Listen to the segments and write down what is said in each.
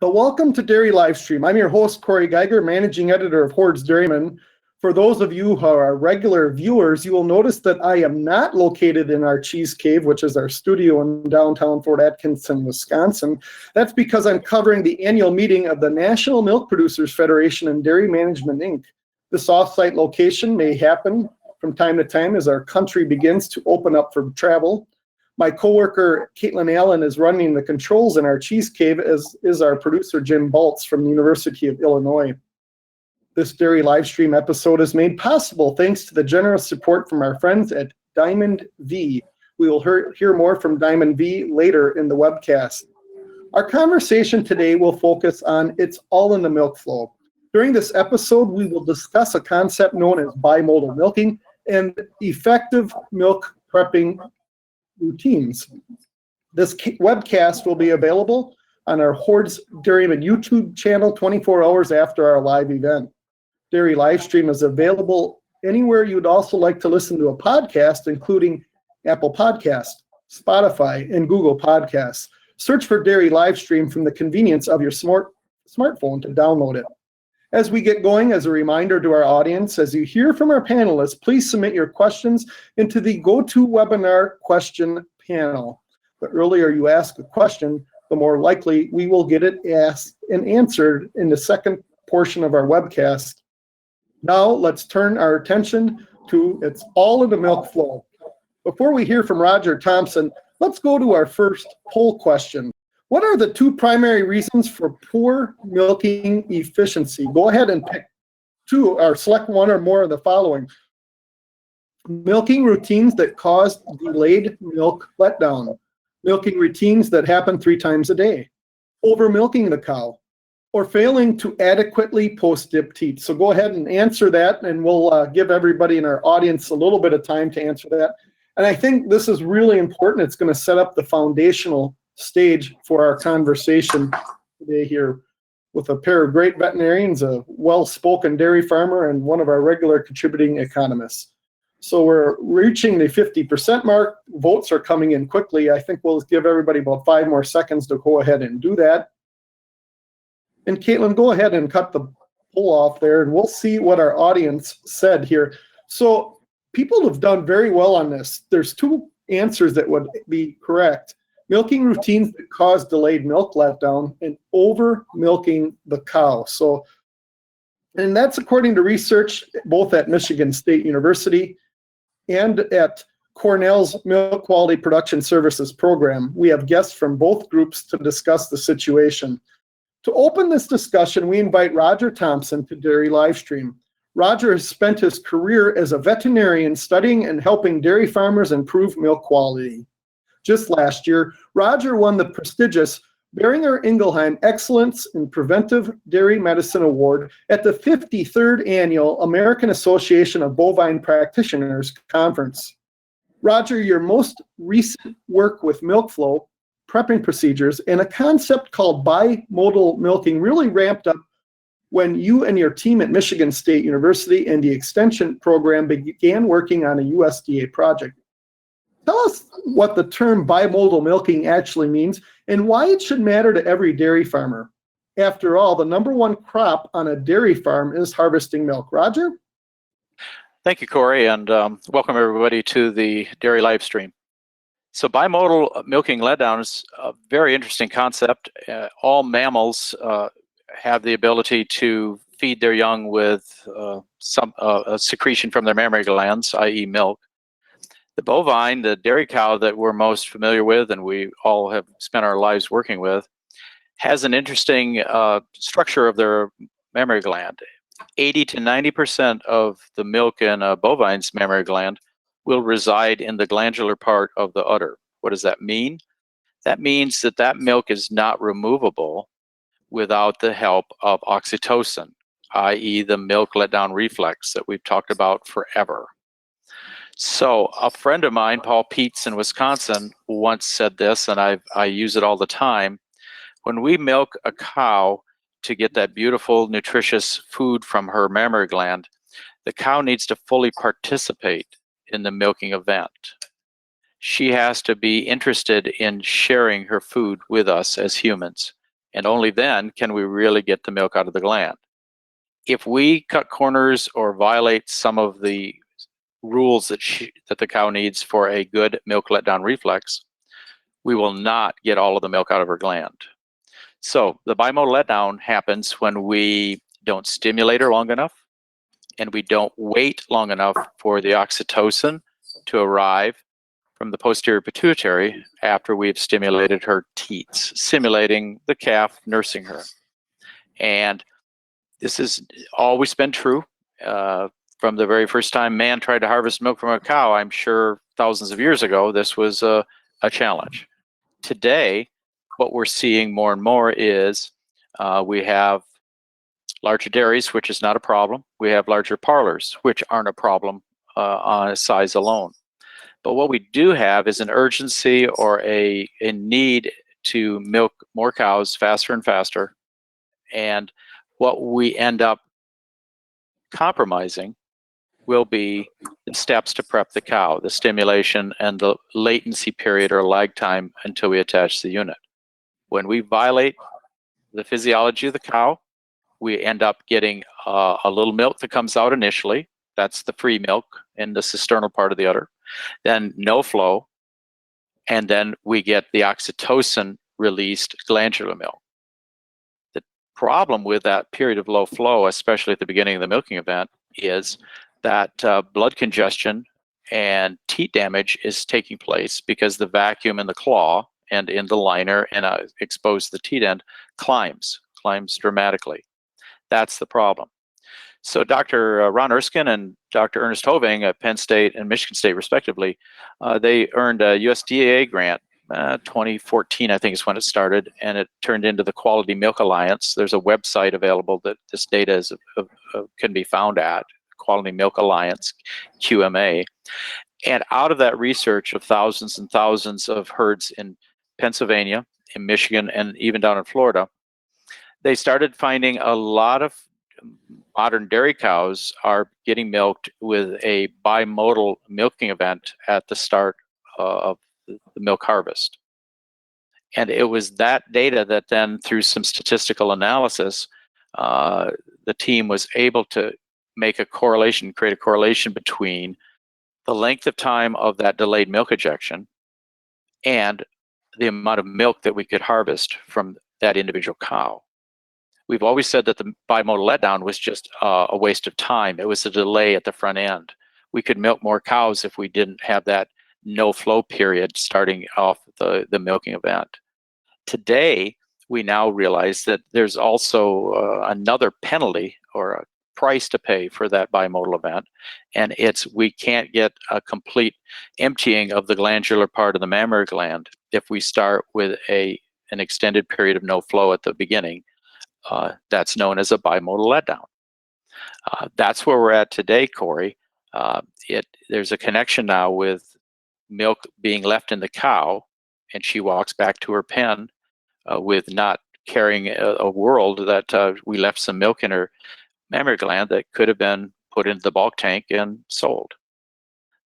Welcome to Dairy Livestream. I'm your host, Corey Geiger, managing editor of Horde's Dairyman. For those of you who are regular viewers, you will notice that I am not located in our cheese cave, which is our studio in downtown Fort Atkinson, Wisconsin. That's because I'm covering the annual meeting of the National Milk Producers Federation and Dairy Management, Inc. This off-site location may happen from time to time as our country begins to open up for travel. My coworker, Caitlin Allen, is running the controls in our cheese cave, as is our producer, Jim Baltz from the University of Illinois. This Dairy Livestream episode is made possible thanks to the generous support from our friends at Diamond V. We will hear more from Diamond V later in the webcast. Our conversation today will focus on It's All in the Milk Flow. During this episode, we will discuss a concept known as bimodal milking and effective milk prepping routines. This webcast will be available on our Horde's Dairyman YouTube channel 24 hours after our live event. Dairy Livestream is available anywhere you'd also like to listen to a podcast, including Apple Podcasts, Spotify, and Google Podcasts. Search for Dairy Livestream from the convenience of your smartphone to download it. As we get going, as a reminder to our audience, as you hear from our panelists, please submit your questions into the GoToWebinar question panel. The earlier you ask a question, the more likely we will get it asked and answered in the second portion of our webcast. Now let's turn our attention to It's All in the Milk Flow. Before we hear from Roger Thomson, let's go to our first poll question. What are the two primary reasons for poor milking efficiency? Go ahead and pick two or select one or more of the following. Milking routines that cause delayed milk letdown. Milking routines that happen 3 times a day. Over milking the cow. Or failing to adequately post-dip teat. So go ahead and answer that, and we'll give everybody in our audience a little bit of time to answer that. And I think this is really important. It's going to set up the foundational stage for our conversation today here with a pair of great veterinarians, a well-spoken dairy farmer, and one of our regular contributing economists. So we're reaching the 50% mark. Votes are coming in quickly. I think we'll give everybody about 5 more seconds to go ahead and do that. And Caitlin, go ahead and cut the poll off there, and we'll see what our audience said here. So people have done very well on this. There's 2 answers that would be correct. Milking routines that cause delayed milk letdown and over milking the cow. So, and that's according to research both at Michigan State University and at Cornell's Milk Quality Production Services program. We have guests from both groups to discuss the situation. To open this discussion, we invite Roger Thomson to Dairy Livestream. Roger has spent his career as a veterinarian studying and helping dairy farmers improve milk quality. Just last year, Roger won the prestigious Boehringer Ingelheim Excellence in Preventive Dairy Medicine Award at the 53rd Annual American Association of Bovine Practitioners Conference. Roger, your most recent work with milk flow, prepping procedures, and a concept called bimodal milking really ramped up when you and your team at Michigan State University and the Extension program began working on a USDA project. Tell us what the term bimodal milking actually means and why it should matter to every dairy farmer. After all, the #1 crop on a dairy farm is harvesting milk. Roger? Thank you, Corey, and welcome everybody to the Dairy Livestream. So bimodal milking letdown is a very interesting concept. All mammals have the ability to feed their young with some secretion from their mammary glands, i.e. milk. The bovine, the dairy cow that we're most familiar with and we all have spent our lives working with, has an interesting structure of their mammary gland. 80 to 90% of the milk in a bovine's mammary gland will reside in the glandular part of the udder. What does that mean? That means that that milk is not removable without the help of oxytocin, i.e. the milk letdown reflex that we've talked about forever. So a friend of mine, Paul Peets in Wisconsin, once said this, and I use it all the time. When we milk a cow to get that beautiful, nutritious food from her mammary gland, the cow needs to fully participate in the milking event. She has to be interested in sharing her food with us as humans. And only then can we really get the milk out of the gland. If we cut corners or violate some of the rules that the cow needs for a good milk letdown reflex, we will not get all of the milk out of her gland. So the bimodal letdown happens when we don't stimulate her long enough, and we don't wait long enough for the oxytocin to arrive from the posterior pituitary after we've stimulated her teats, simulating the calf nursing her. And this has always been true. From the very first time man tried to harvest milk from a cow, I'm sure thousands of years ago, this was a challenge. Today, what we're seeing more and more is we have larger dairies, which is not a problem. We have larger parlors, which aren't a problem on size alone. But what we do have is an urgency or a need to milk more cows faster and faster. And what we end up compromising will be the steps to prep the cow, the stimulation and the latency period or lag time until we attach the unit. When we violate the physiology of the cow, we end up getting a little milk that comes out initially. That's the free milk in the cisternal part of the udder. Then no flow, and then we get the oxytocin released glandular milk. The problem with that period of low flow, especially at the beginning of the milking event, is that blood congestion and teat damage is taking place because the vacuum in the claw and in the liner and exposed to the teat end climbs dramatically. That's the problem. So Dr. Ron Erskine and Dr. Ernest Hoving at Penn State and Michigan State, respectively, they earned a USDA grant. 2014, I think is when it started, and it turned into the Quality Milk Alliance. There's a website available that this data can be found at, Quality Milk Alliance, QMA. And out of that research of thousands and thousands of herds in Pennsylvania, in Michigan, and even down in Florida, they started finding a lot of modern dairy cows are getting milked with a bimodal milking event at the start of the milk harvest. And it was that data that then, through some statistical analysis, the team was able to make a correlation, create a correlation between the length of time of that delayed milk ejection and the amount of milk that we could harvest from that individual cow. We've always said that the bimodal letdown was just a waste of time. It was a delay at the front end. We could milk more cows if we didn't have that no flow period starting off the milking event. Today, we now realize that there's also another penalty or a price to pay for that bimodal event, and it's we can't get a complete emptying of the glandular part of the mammary gland if we start with an extended period of no flow at the beginning. That's known as a bimodal letdown. That's where we're at today, Corey. There's a connection now with milk being left in the cow, and she walks back to her pen with not carrying a world that we left some milk in her mammary gland that could have been put into the bulk tank and sold.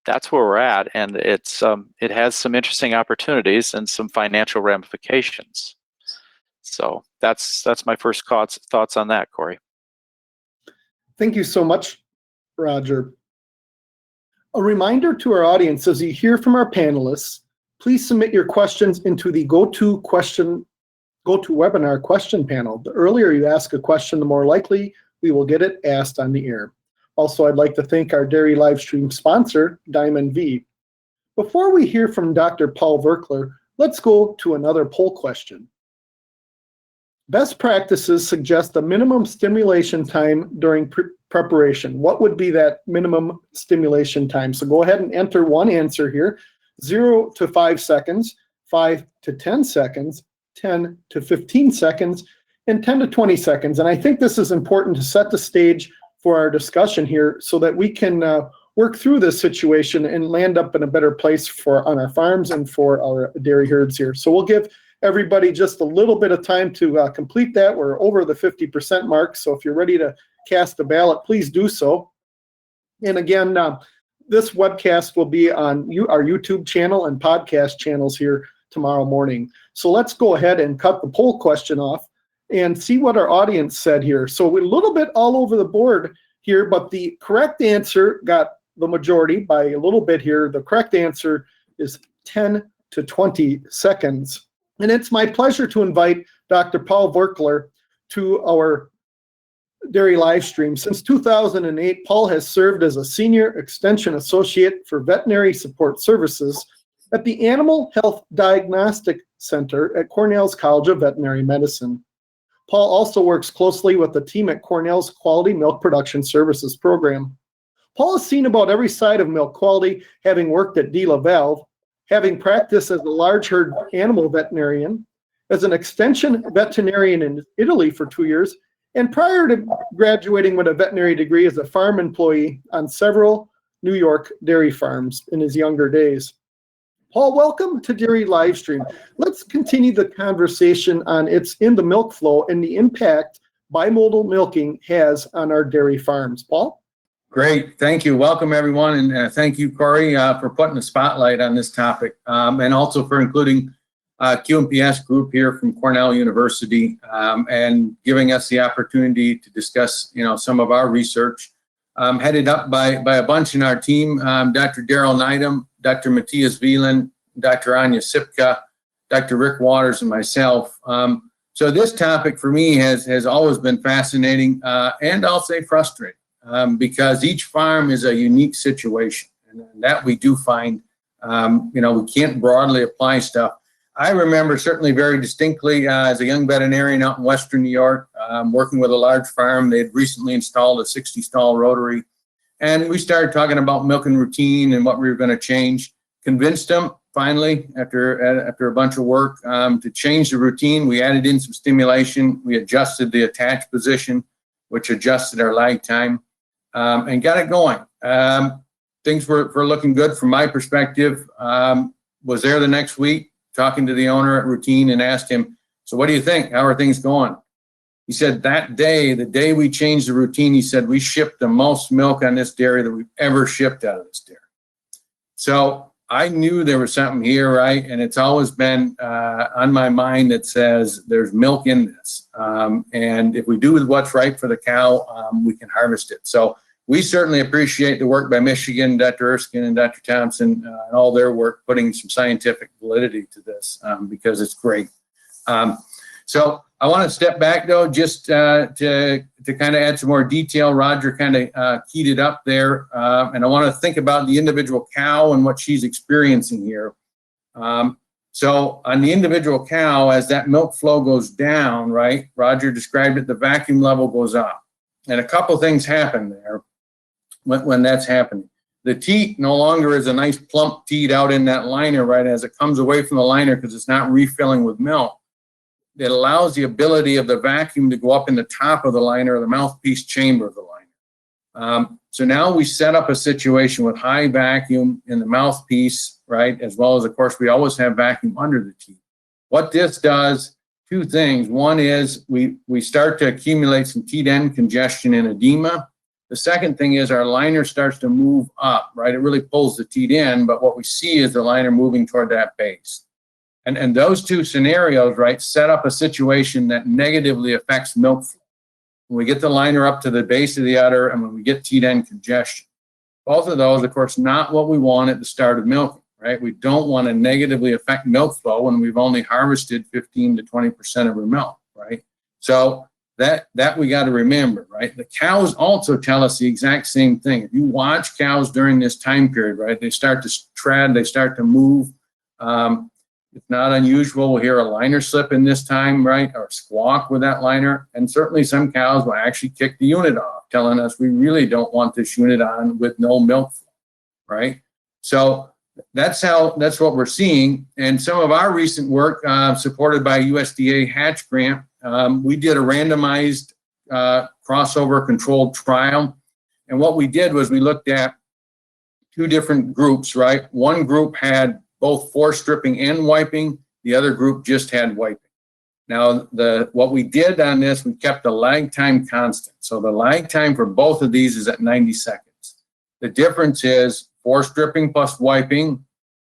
That's where we're at, and it has some interesting opportunities and some financial ramifications. So that's my first thoughts on that, Corey. Thank you so much, Roger. A reminder to our audience, as you hear from our panelists, please submit your questions into the GoToWebinar question panel. The earlier you ask a question, the more likely we will get it asked on the air. Also, I'd like to thank our Dairy Livestream sponsor, Diamond V. Before we hear from Dr. Paul Virkler, let's go to another poll question. Best practices suggest a minimum stimulation time during preparation. What would be that minimum stimulation time? So go ahead and enter one answer here: 0 to 5 seconds, 5 to 10 seconds, 10 to 15 seconds, and 10 to 20 seconds. And I think this is important to set the stage for our discussion here so that we can work through this situation and land up in a better place on our farms and for our dairy herds here. So we'll give everybody just a little bit of time to complete that. We're over the 50% mark, so if you're ready to cast a ballot, please do so. And again, this webcast will be on our YouTube channel and podcast channels here tomorrow morning. So let's go ahead and cut the poll question off. and see what our audience said here. So we're a little bit all over the board here, but the correct answer got the majority by a little bit here. The correct answer is 10 to 20 seconds. And it's my pleasure to invite Dr. Paul Virkler to our dairy live stream. Since 2008, Paul has served as a senior extension associate for veterinary support services at the Animal Health Diagnostic Center at Cornell's College of Veterinary Medicine. Paul also works closely with the team at Cornell's Quality Milk Production Services program. Paul has seen about every side of milk quality, having worked at DairyLivestream, having practiced as a large herd animal veterinarian, as an extension veterinarian in Italy for 2 years, and prior to graduating with a veterinary degree as a farm employee on several New York dairy farms in his younger days. Paul, welcome to Dairy Livestream. Let's continue the conversation on It's in the Milk Flow and the impact bimodal milking has on our dairy farms. Paul? Great. Thank you. Welcome, everyone. And thank you, Corey, for putting the spotlight on this topic, and also for including QMPS group here from Cornell University, and giving us the opportunity to discuss, some of our research, headed up by a bunch in our team, Dr. Daryl Neidham, Dr. Matthias Wieland, Dr. Anya Sipka, Dr. Rick Waters, and myself. So this topic for me has always been fascinating, and I'll say frustrating, because each farm is a unique situation, and that we do find, we can't broadly apply stuff. I remember certainly very distinctly as a young veterinarian out in Western New York, working with a large farm. They had recently installed a 60-stall rotary, and we started talking about milking routine and what we were going to change. Convinced them finally, after a bunch of work, to change the routine. We added in some stimulation. We adjusted the attach position, which adjusted our lag time, and got it going. Things were looking good from my perspective. Was there the next week, talking to the owner at routine, and asked him, so what do you think? How are things going? He said that day, the day we changed the routine, he said, we shipped the most milk on this dairy that we've ever shipped out of this dairy. So I knew there was something here, right? And it's always been on my mind that says there's milk in this. And if we do what's right for the cow, we can harvest it. So we certainly appreciate the work by Michigan, Dr. Erskine and Dr. Thomson, and all their work putting some scientific validity to this, because it's great. So I want to step back, though, just to kind of add some more detail. Roger kind of keyed it up there, and I want to think about the individual cow and what she's experiencing here. So on the individual cow, as that milk flow goes down, right, Roger described it, the vacuum level goes up. And a couple things happen there when that's happening. The teat no longer is a nice plump teat out in that liner, right, as it comes away from the liner because it's not refilling with milk. It allows the ability of the vacuum to go up in the top of the liner, or the mouthpiece chamber of the liner. So now we set up a situation with high vacuum in the mouthpiece, right, as well as, of course, we always have vacuum under the teat. What this does, two things. One is we start to accumulate some teat end congestion and edema. The second thing is our liner starts to move up, right? It really pulls the teat in, but what we see is the liner moving toward that base. And those two scenarios, right, set up a situation that negatively affects milk flow. When we get the liner up to the base of the udder and when we get teat end congestion. Both of those, of course, not what we want at the start of milking, right? We don't want to negatively affect milk flow when we've only harvested 15 to 20% of our milk, right? So that we got to remember, right? The cows also tell us the exact same thing. If you watch cows during this time period, right, they start to tread, they start to move. It's not unusual. We'll hear a liner slip in this time, right, or squawk with that liner. And certainly some cows will actually kick the unit off, telling us we really don't want this unit on with no milk flow, right? So that's what we're seeing. And some of our recent work, supported by USDA Hatch Grant, we did a randomized crossover controlled trial. And what we did was we looked at two different groups, right? One group had both force stripping and wiping. The other group just had wiping. Now, what we did on this, we kept the lag time constant. So the lag time for both of these is at 90 seconds. The difference is force stripping plus wiping,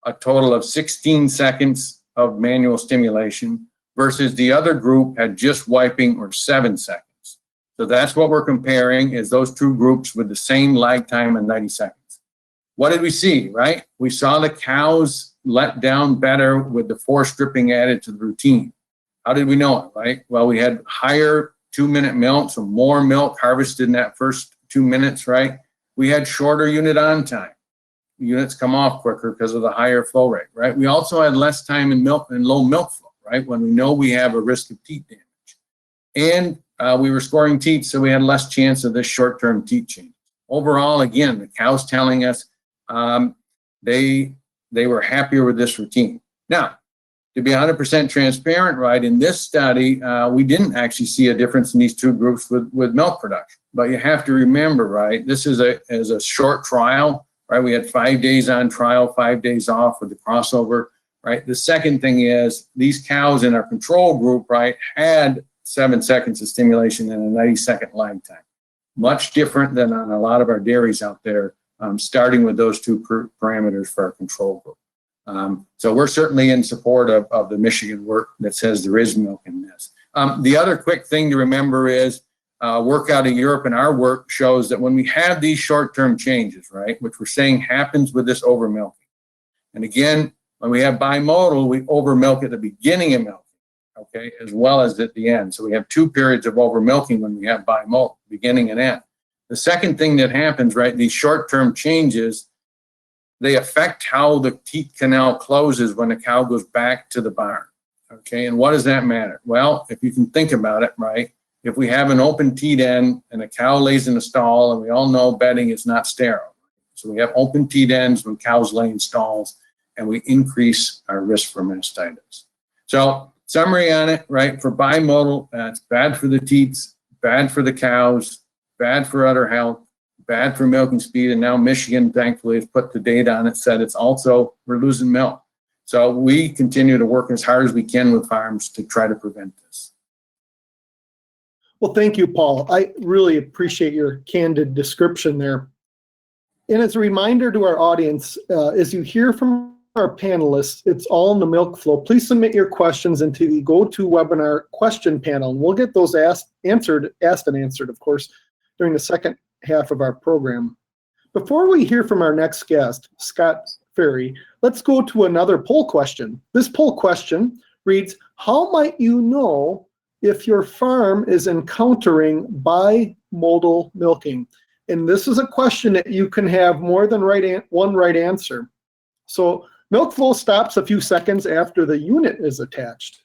a total of 16 seconds of manual stimulation. versus the other group had just wiping or 7 seconds. So that's what we're comparing, is those two groups with the same lag time of 90 seconds. What did we see, right? We saw the cows let down better with the forced stripping added to the routine. How did we know it, right? Well, we had higher 2-minute milk, so more milk harvested in that first 2 minutes, right? We had shorter unit on time. Units come off quicker because of the higher flow rate, right? We also had less time in milk and low milk flow, right? When we know we have a risk of teat damage. And we were scoring teats, so we had less chance of this short-term teat change. Overall, again, the cows telling us they were happier with this routine. Now, to be 100% transparent, right, in this study, we didn't actually see a difference in these two groups with milk production. But you have to remember, right, this is a short trial, right? We had 5 days on trial, 5 days off with the crossover, right? The second thing is these cows in our control group, right, had 7 seconds of stimulation and a 90-second lag time. Much different than on a lot of our dairies out there, starting with those two parameters for our control group. So we're certainly in support of the Michigan work that says there is milk in this. The other quick thing to remember is work out of Europe and our work shows that when we have these short-term changes, right, which we're saying happens with this over-milking. And again, when we have bimodal, we over-milk at the beginning of milking, okay, as well as at the end. So we have 2 periods of over-milking when we have bimodal, beginning and end. The second thing that happens, right, these short-term changes, they affect how the teat canal closes when the cow goes back to the barn, okay? And what does that matter? Well, if you can think about it, right, if we have an open teat end and a cow lays in a stall, and we all know bedding is not sterile. So we have open teat ends when cows lay in stalls, and we increase our risk for mastitis. So summary on it, right, for bimodal, it's bad for the teats, bad for the cows, bad for udder health, bad for milking speed, and now Michigan, thankfully, has put the data on it, said it's also, we're losing milk. So we continue to work as hard as we can with farms to try to prevent this. Well, thank you, Paul. I really appreciate your candid description there. And as a reminder to our audience, as you hear from our panelists, it's all in the milk flow. Please submit your questions into the GoToWebinar question panel, and we'll get those asked and answered, of course, during the second half of our program. Before we hear from our next guest, Scott Ferry, let's go to another poll question. This poll question reads, how might you know if your farm is encountering bimodal milking? And this is a question that you can have more than one right answer. So milk flow stops a few seconds after the unit is attached.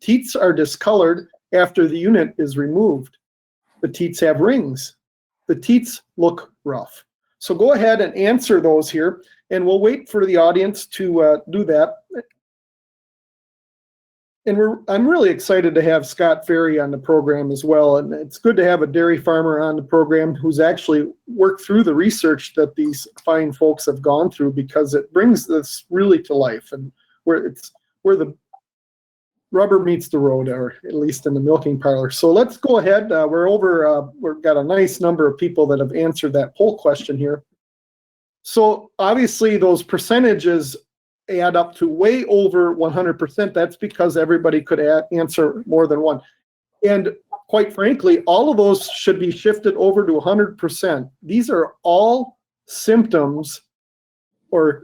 Teats are discolored after the unit is removed. The teats have rings. The teats look rough. So go ahead and answer those here, and we'll wait for the audience to do that. And I'm really excited to have Scott Ferry on the program as well. And it's good to have a dairy farmer on the program who's actually worked through the research that these fine folks have gone through, because it brings this really to life, and where the rubber meets the road, or at least in the milking parlor. So let's go ahead. We've got a nice number of people that have answered that poll question here. So obviously those percentages add up to way over 100%. That's because everybody could answer more than one. And quite frankly, all of those should be shifted over to 100%. These are all symptoms or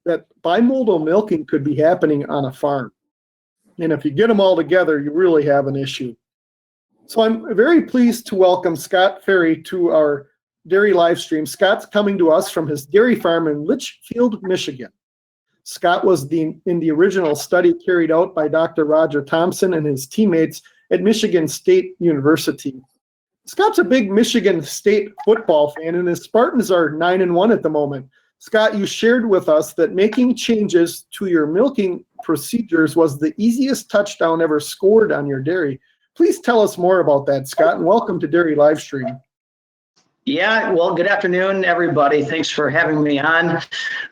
that bimodal milking could be happening on a farm. And if you get them all together, you really have an issue. So I'm very pleased to welcome Scott Ferry to our dairy live stream. Scott's coming to us from his dairy farm in Litchfield, Michigan. Scott was in the original study carried out by Dr. Roger Thomson and his teammates at Michigan State University. Scott's a big Michigan State football fan, and his Spartans are 9-1 at the moment. Scott, you shared with us that making changes to your milking procedures was the easiest touchdown ever scored on your dairy. Please tell us more about that, Scott, and welcome to Dairy Livestream. Yeah, well, good afternoon, everybody. Thanks for having me on.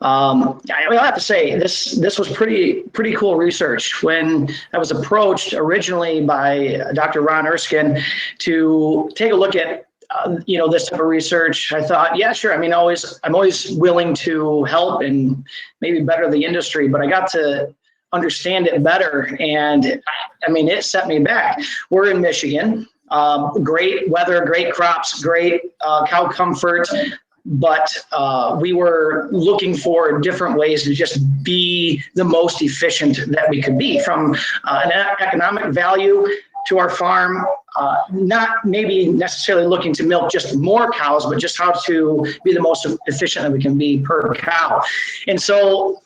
I have to say, this was pretty cool research. When I was approached originally by Dr. Ron Erskine to take a look at this type of research, I thought, yeah, sure. I mean, I'm always willing to help and maybe better the industry. But I got to understand it better. And I mean, it set me back. We're in Michigan, great weather, great crops, great cow comfort. But we were looking for different ways to just be the most efficient that we could be, from an economic value to our farm, not maybe necessarily looking to milk just more cows, but just how to be the most efficient that we can be per cow. And so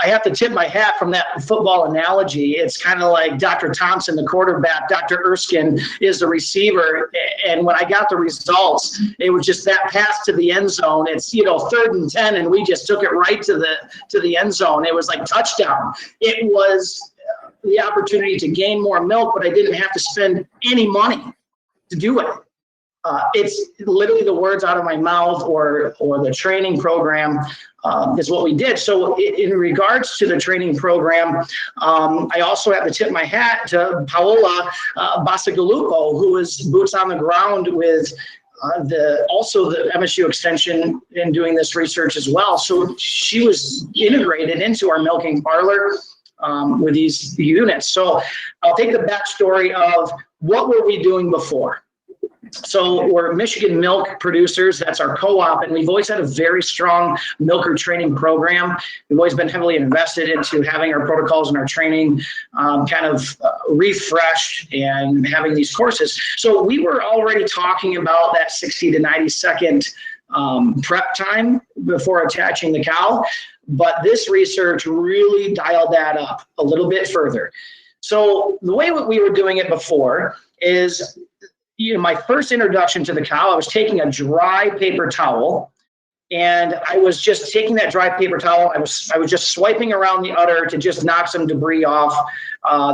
I have to tip my hat from that football analogy. It's kind of like Dr. Thomson, the quarterback, Dr. Erskine is the receiver. And when I got the results, it was just that pass to the end zone. It's, 3rd and 10, and we just took it right to the end zone. It was like touchdown. It was the opportunity to gain more milk, but I didn't have to spend any money to do it. It's literally the words out of my mouth or the training program is what we did. So in regards to the training program, I also have to tip my hat to Paola Bacigalupo, who is boots on the ground with the MSU extension in doing this research as well. So she was integrated into our milking parlor with these units. So I'll take the backstory of what were we doing before. So we're Michigan Milk Producers, that's our co-op, and we've always had a very strong milker training program. We've always been heavily invested into having our protocols and our training refreshed and having these courses. So we were already talking about that 60 to 90 second prep time before attaching the cow, but this research really dialed that up a little bit further. So the way we were doing it before is, my first introduction to the cow, I was taking a dry paper towel, and I was just taking that dry paper towel. I was just swiping around the udder to just knock some debris off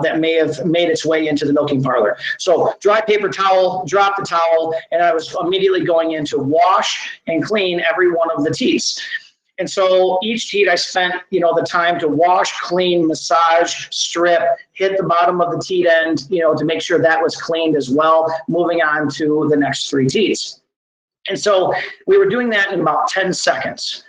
that may have made its way into the milking parlor. So dry paper towel, drop the towel, and I was immediately going in to wash and clean every one of the teats. And so each teat I spent, the time to wash, clean, massage, strip, hit the bottom of the teat end, to make sure that was cleaned as well, moving on to the next 3 teats. And so we were doing that in about 10 seconds.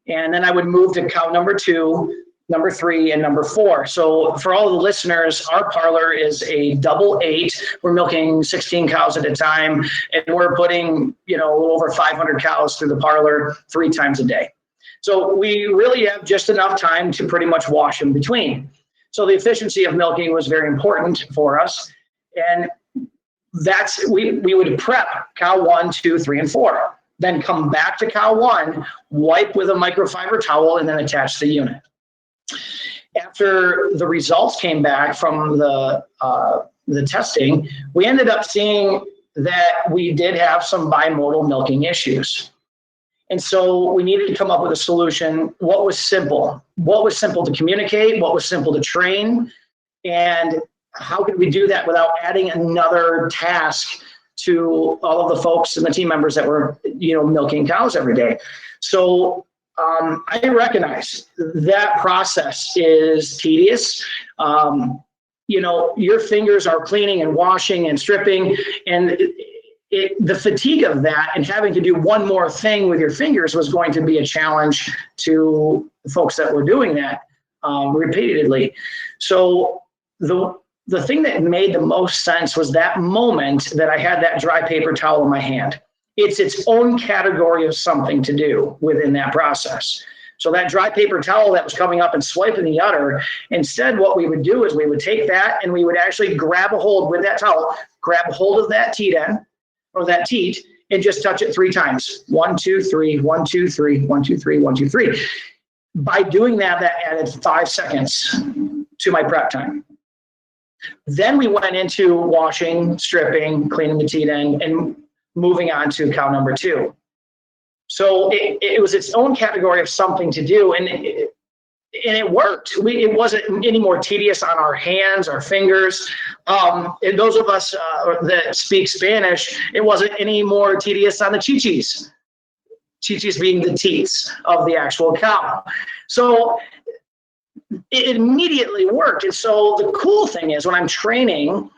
And then I would move to cow number 2, number 3, and number 4. So for all the listeners, our parlor is a double 8. We're milking 16 cows at a time, and we're putting, a little over 500 cows through the parlor 3 times a day. So we really have just enough time to pretty much wash in between. So the efficiency of milking was very important for us. And we would prep cow 1, 2, 3, and 4. Then come back to cow 1, wipe with a microfiber towel, and then attach the unit. After the results came back from the testing, we ended up seeing that we did have some bimodal milking issues. And so we needed to come up with a solution. What was simple? What was simple to communicate? What was simple to train? And how could we do that without adding another task to all of the folks and the team members that were, milking cows every day? So I recognize that process is tedious. Your fingers are cleaning and washing and stripping, and the fatigue of that and having to do one more thing with your fingers was going to be a challenge to the folks that were doing that repeatedly. So the thing that made the most sense was that moment that I had that dry paper towel in my hand. It's its own category of something to do within that process. So that dry paper towel that was coming up and swiping the udder, instead what we would do is we would take that and we would actually grab a hold with that towel, grab a hold of that teat end, or that teat, and just touch it 3 times. 1, 2, 3, 1, 2, 3, 1, 2, 3, 1, 2, 3. By doing that, that added 5 seconds to my prep time. Then we went into washing, stripping, cleaning the teat end, and moving on to cow number 2. So it was its own category of something to do, and it worked. It wasn't any more tedious on our hands, our fingers. And those of us that speak Spanish, it wasn't any more tedious on the chichis. Chichis being the teats of the actual cow. So it immediately worked. And so the cool thing is when I'm training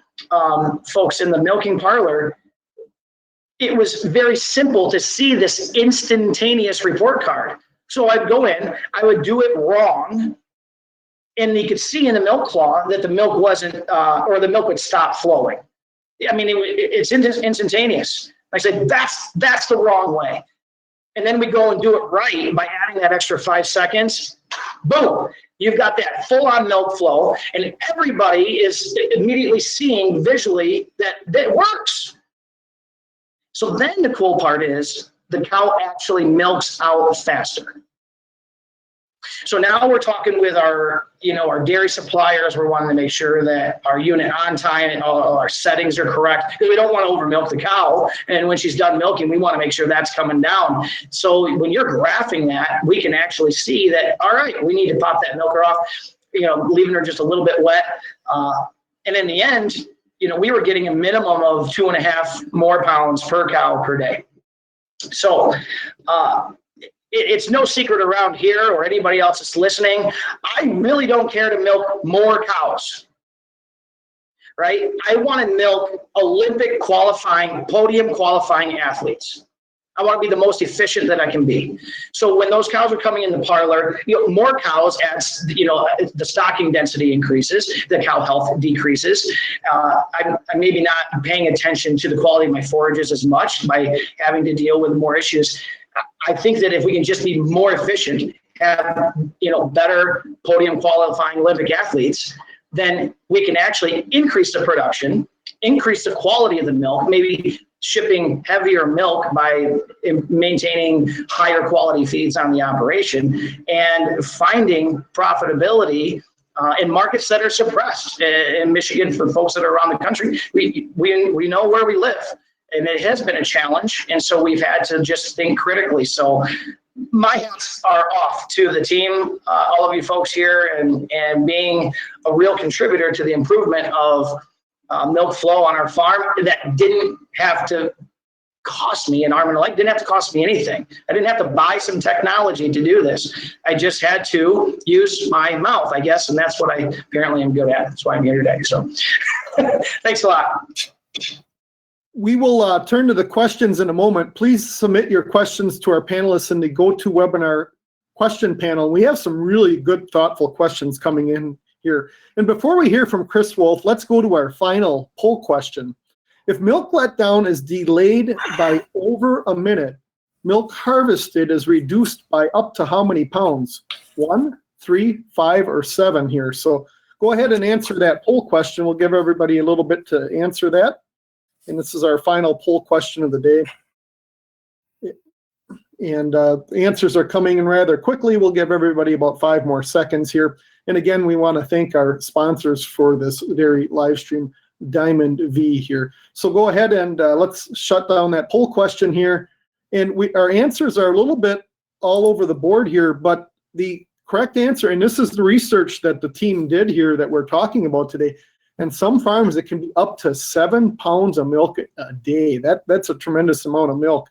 folks in the milking parlor, it was very simple to see this instantaneous report card. So I'd go in, I would do it wrong, And you could see in the milk claw that the milk wasn't, or the milk would stop flowing. I mean, it's instantaneous. I said, that's the wrong way. And then we go and do it right by adding that extra 5 seconds. Boom, you've got that full-on milk flow, and everybody is immediately seeing visually that it works. So then the cool part is the cow actually milks out faster. So now we're talking with our dairy suppliers. We're wanting to make sure that our unit on time and all our settings are correct, because we don't want to over milk the cow. And when she's done milking, we want to make sure that's coming down. So when you're graphing that, we can actually see that, all right, we need to pop that milker off, leaving her just a little bit wet. And in the end, we were getting a minimum of 2.5 more pounds per cow per day. So, it's no secret around here or anybody else that's listening. I really don't care to milk more cows, right? I want to milk Olympic qualifying, podium qualifying athletes. I want to be the most efficient that I can be. So when those cows are coming in the parlor, more cows adds, the stocking density increases, the cow health decreases. I'm maybe not paying attention to the quality of my forages as much by having to deal with more issues. I think that if we can just be more efficient, have better podium qualifying Olympic athletes, then we can actually increase the production, increase the quality of the milk, maybe shipping heavier milk by maintaining higher quality feeds on the operation, and finding profitability in markets that are suppressed. In Michigan, for folks that are around the country, we know where we live. And it has been a challenge, and so we've had to just think critically. So my hats are off to the team, all of you folks here, and being a real contributor to the improvement of milk flow on our farm. That didn't have to cost me an arm and a leg, didn't have to cost me anything. I didn't have to buy some technology to do this. I just had to use my mouth, I guess, and that's what I apparently am good at. That's why I'm here today. So thanks a lot. We will turn to the questions in a moment. Please submit your questions to our panelists in the GoToWebinar question panel. We have some really good, thoughtful questions coming in here. And before we hear from Chris Wolf, let's go to our final poll question. If milk letdown is delayed by over a minute, milk harvested is reduced by up to how many pounds? 1, 3, 5, or 7 here. So go ahead and answer that poll question. We'll give everybody a little bit to answer that. And this is our final poll question of the day. And the answers are coming in rather quickly. We'll give everybody about 5 more seconds here. And again, we want to thank our sponsors for this dairy live stream, Diamond V here. So go ahead and let's shut down that poll question here. And our answers are a little bit all over the board here, but the correct answer, and this is the research that the team did here that we're talking about today, and some farms, it can be up to 7 pounds of milk a day. That's a tremendous amount of milk.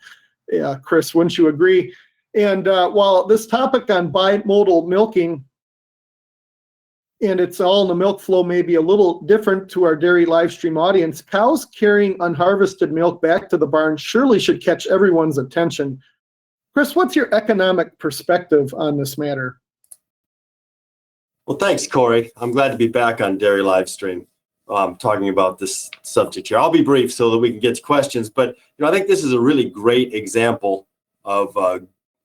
Chris, wouldn't you agree? And while this topic on bimodal milking, and it's all in the milk flow, may be a little different to our dairy live stream audience, cows carrying unharvested milk back to the barn surely should catch everyone's attention. Chris, what's your economic perspective on this matter? Well, thanks, Corey. I'm glad to be back on Dairy Livestream talking about this subject here. I'll be brief so that we can get to questions, but I think this is a really great example of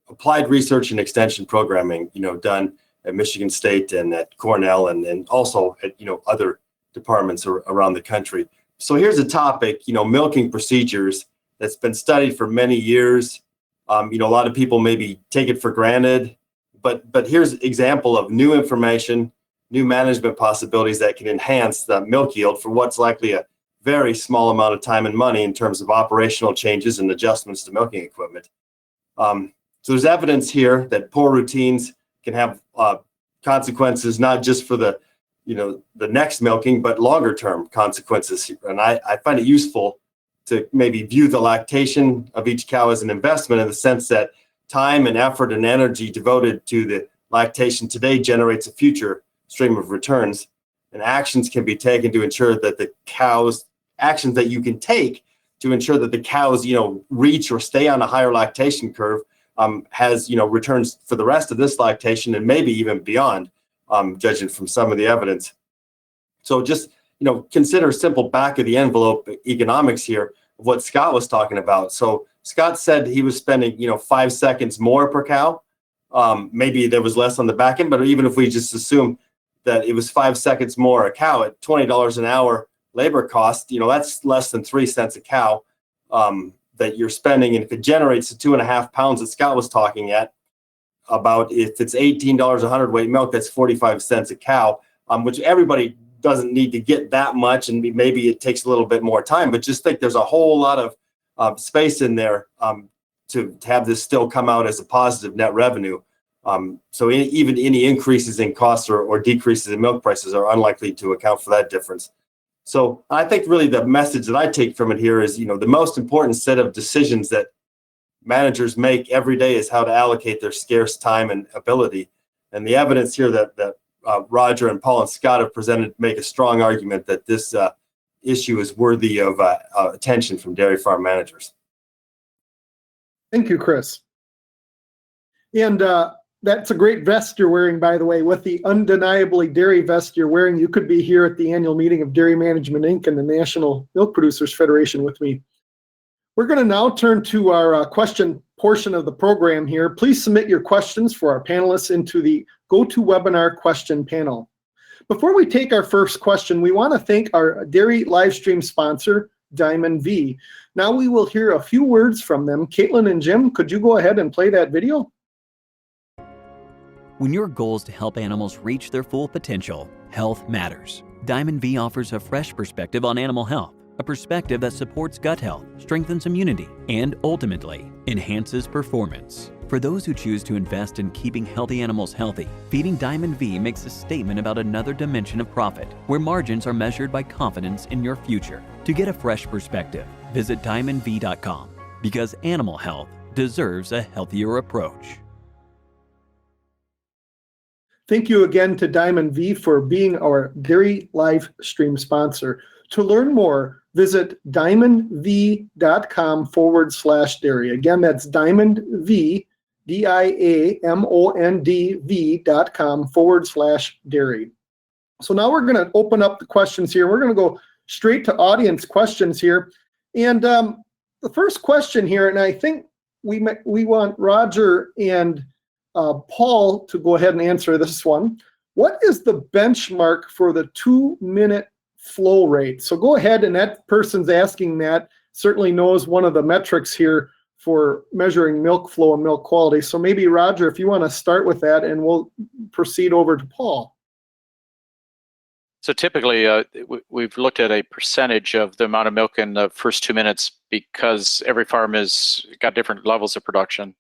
applied research and extension programming, done at Michigan State and at Cornell and also at, other departments around the country. So here's a topic, milking procedures that's been studied for many years. A lot of people maybe take it for granted, but here's an example of new information, new management possibilities that can enhance the milk yield for what's likely a very small amount of time and money in terms of operational changes and adjustments to milking equipment. So there's evidence here that poor routines can have consequences, not just for the next milking, but longer term consequences. And I find it useful to maybe view the lactation of each cow as an investment, in the sense that time and effort and energy devoted to the lactation today generates a future stream of returns, and actions can be taken to ensure that the cows, actions that you can take to ensure that the cows, reach or stay on a higher lactation curve, has, returns for the rest of this lactation and maybe even beyond. judging from some of the evidence. So just, consider simple back of the envelope economics here of what Scott was talking about. So Scott said he was spending, 5 seconds more per cow. Maybe there was less on the back end, but even if we just assume that it was 5 seconds more a cow at $20 an hour labor cost, that's less than 3 cents a cow that you're spending. And if it generates the 2.5 pounds that Scott was talking about, if it's $18 a hundredweight milk, that's 45 cents a cow, which everybody doesn't need to get that much. And maybe it takes a little bit more time, but just think there's a whole lot of space in there to have this still come out as a positive net revenue. So even any increases in costs or decreases in milk prices are unlikely to account for that difference. So I think really the message that I take from it here is, the most important set of decisions that managers make every day is how to allocate their scarce time and ability. And the evidence here that Roger and Paul and Scott have presented make a strong argument that this issue is worthy of attention from dairy farm managers. Thank you, Chris. And that's a great vest you're wearing, by the way. With the undeniably dairy vest you're wearing, you could be here at the annual meeting of Dairy Management Inc. and the National Milk Producers Federation with me. We're going to now turn to our question portion of the program here. Please submit your questions for our panelists into the GoToWebinar question panel. Before we take our first question, we want to thank our Dairy Livestream sponsor, Diamond V. Now we will hear a few words from them. Caitlin and Jim, could you go ahead and play that video? When your goal is to help animals reach their full potential, health matters. Diamond V offers a fresh perspective on animal health, a perspective that supports gut health, strengthens immunity, and ultimately enhances performance. For those who choose to invest in keeping healthy animals healthy, feeding Diamond V makes a statement about another dimension of profit, where margins are measured by confidence in your future. To get a fresh perspective, visit diamondv.com, because animal health deserves a healthier approach. Thank you again to Diamond V for being our Dairy Livestream sponsor. To learn more, visit diamondv.com/dairy. Again, that's diamondv, diamondv.com/dairy. So now we're going to open up the questions here. We're going to go straight to audience questions here. And the first question here, and I think we want Roger and Paul to go ahead and answer this one. What is the benchmark for the 2-minute flow rate? So go ahead, and that person's asking that certainly knows one of the metrics here for measuring milk flow and milk quality. So maybe Roger, if you want to start with that, and we'll proceed over to Paul. So typically we've looked at a percentage of the amount of milk in the first 2 minutes because every farm has got different levels of production.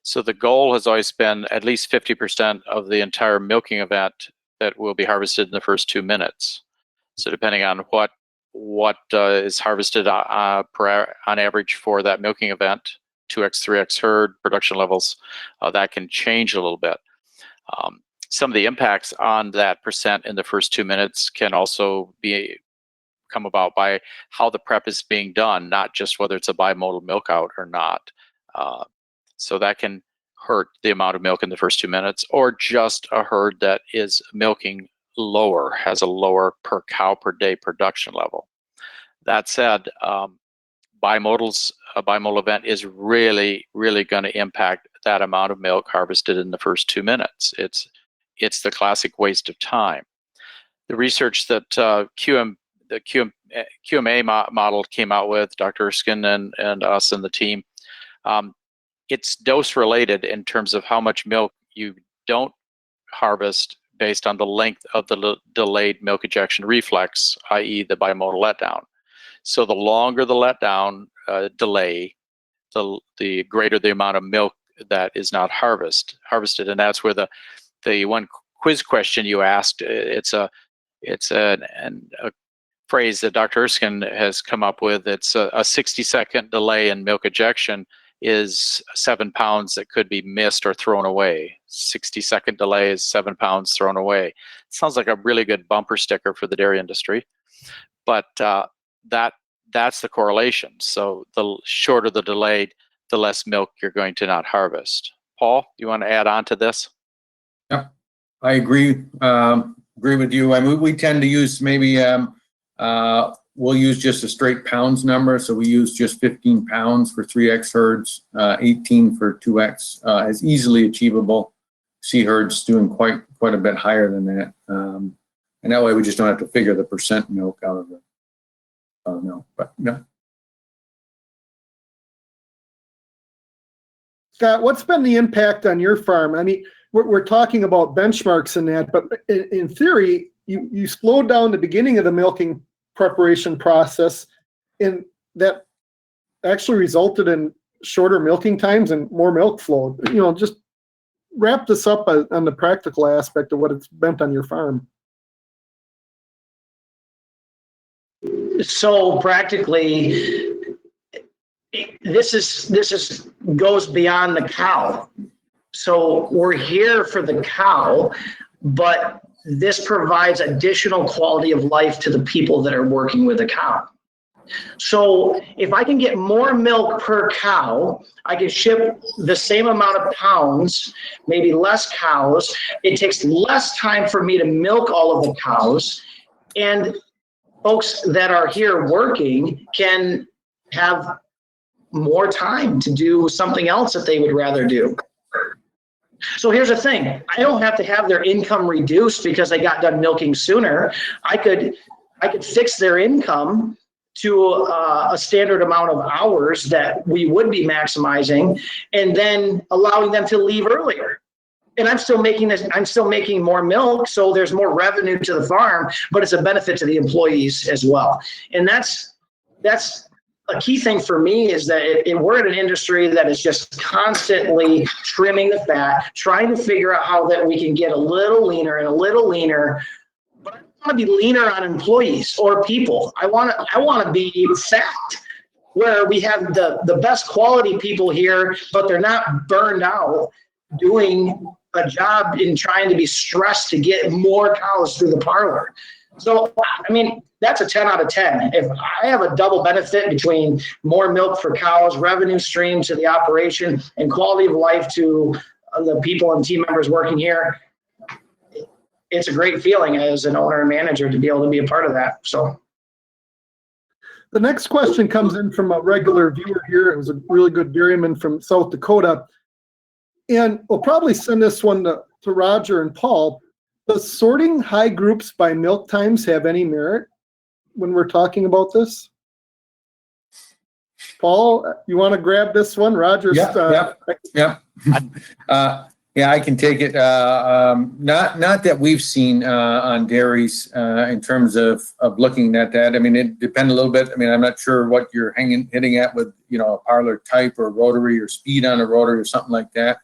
So the goal has always been at least 50% of the entire milking event that will be harvested in the first 2 minutes. So depending on what is harvested on average for that milking event, 2x, 3x herd production levels, that can change a little bit. Some of the impacts on that percent in the first 2 minutes can also come about by how the prep is being done, not just whether it's a bimodal milk out or not. So that can hurt the amount of milk in the first 2 minutes, or just a herd that is milking lower, has a lower per cow per day production level. That said, a bimodal event is really, really going to impact that amount of milk harvested in the first 2 minutes. It's the classic waste of time. The research that the QMA model came out with, Dr. Erskine and us and the team, it's dose related in terms of how much milk you don't harvest based on the length of the delayed milk ejection reflex, i.e. the bimodal letdown. So the longer the letdown delay, the greater the amount of milk that is not harvested. And that's where the one quiz question you asked, it's a phrase that Dr. Erskine has come up with. It's a 60-second delay in milk ejection is 7 pounds that could be missed or thrown away. 60-second delay is 7 pounds thrown away. Sounds like a really good bumper sticker for the dairy industry, but that's the correlation. So the shorter the delay, the less milk you're going to not harvest. Paul, you want to add on to this? Yep. I agree. Agree with you. I mean, we tend to use maybe we'll use just a straight pounds number. So we use just 15 pounds for 3X herds, 18 for 2X, as easily achievable. See herds doing quite a bit higher than that. And that way we just don't have to figure the percent milk out of the milk. But no. Scott, what's been the impact on your farm? I mean, we're talking about benchmarks and that, but in theory, you slowed down the beginning of the milking preparation process, and that actually resulted in shorter milking times and more milk flow. You know, just wrap this up on the practical aspect of what it's meant on your farm. So practically, this goes beyond the cow. So we're here for the cow, but this provides additional quality of life to the people that are working with the cow. So if I can get more milk per cow, I can ship the same amount of pounds, maybe less cows. It takes less time for me to milk all of the cows, and folks that are here working can have more time to do something else that they would rather do. So here's the thing. I don't have to have their income reduced because they got done milking sooner. I could fix their income to a standard amount of hours that we would be maximizing, and then allowing them to leave earlier. And I'm still making more milk, so there's more revenue to the farm, but it's a benefit to the employees as well. And that's a key thing for me, is that we're in an industry that is just constantly trimming the fat, trying to figure out how that we can get a little leaner and a little leaner. But I don't want to be leaner on employees or people. I want to be fat, where we have the best quality people here, but they're not burned out doing a job in trying to be stressed to get more cows through the parlor. So, I mean, that's a 10 out of 10. If I have a double benefit between more milk for cows, revenue stream to the operation, and quality of life to the people and team members working here, it's a great feeling as an owner and manager to be able to be a part of that. So, the next question comes in from a regular viewer here. It was a really good dairyman from South Dakota. And we'll probably send this one to Roger and Paul. Does sorting high groups by milk times have any merit when we're talking about this? Paul, you want to grab this one? Roger's. Yeah. Yeah, I can take it. Not that we've seen on dairies in terms of looking at that. I mean, it depends a little bit. I mean, I'm not sure what you're hitting at with, a parlor type or rotary or speed on a rotary or something like that.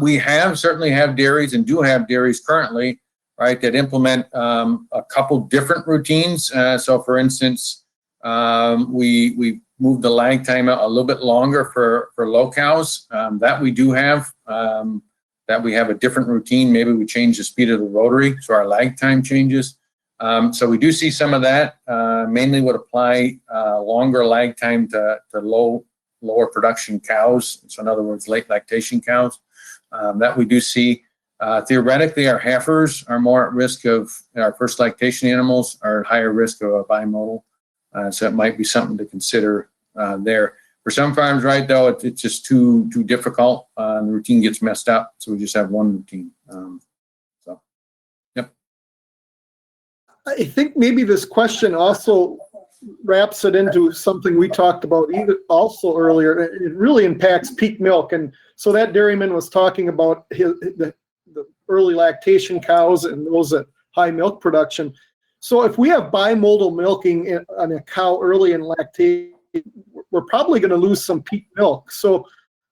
We certainly have dairies and do have dairies currently, right, that implement a couple different routines. So for instance, we moved the lag time out a little bit longer for low cows. That we do have, that we have a different routine. Maybe we change the speed of the rotary, so our lag time changes. So we do see some of that. Mainly would apply longer lag time to lower production cows. So in other words, late lactation cows. That we do see. Theoretically, our heifers are more at risk of, our first lactation animals are at higher risk of a bimodal. So it might be something to consider there. For some farms, right, though, it's just too difficult. The routine gets messed up, so we just have one routine. Yep. I think maybe this question also wraps it into something we talked about also earlier. It really impacts peak milk. And so that dairyman was talking about the early lactation cows and those at high milk production. So if we have bimodal milking on a cow early in lactation, we're probably going to lose some peak milk. So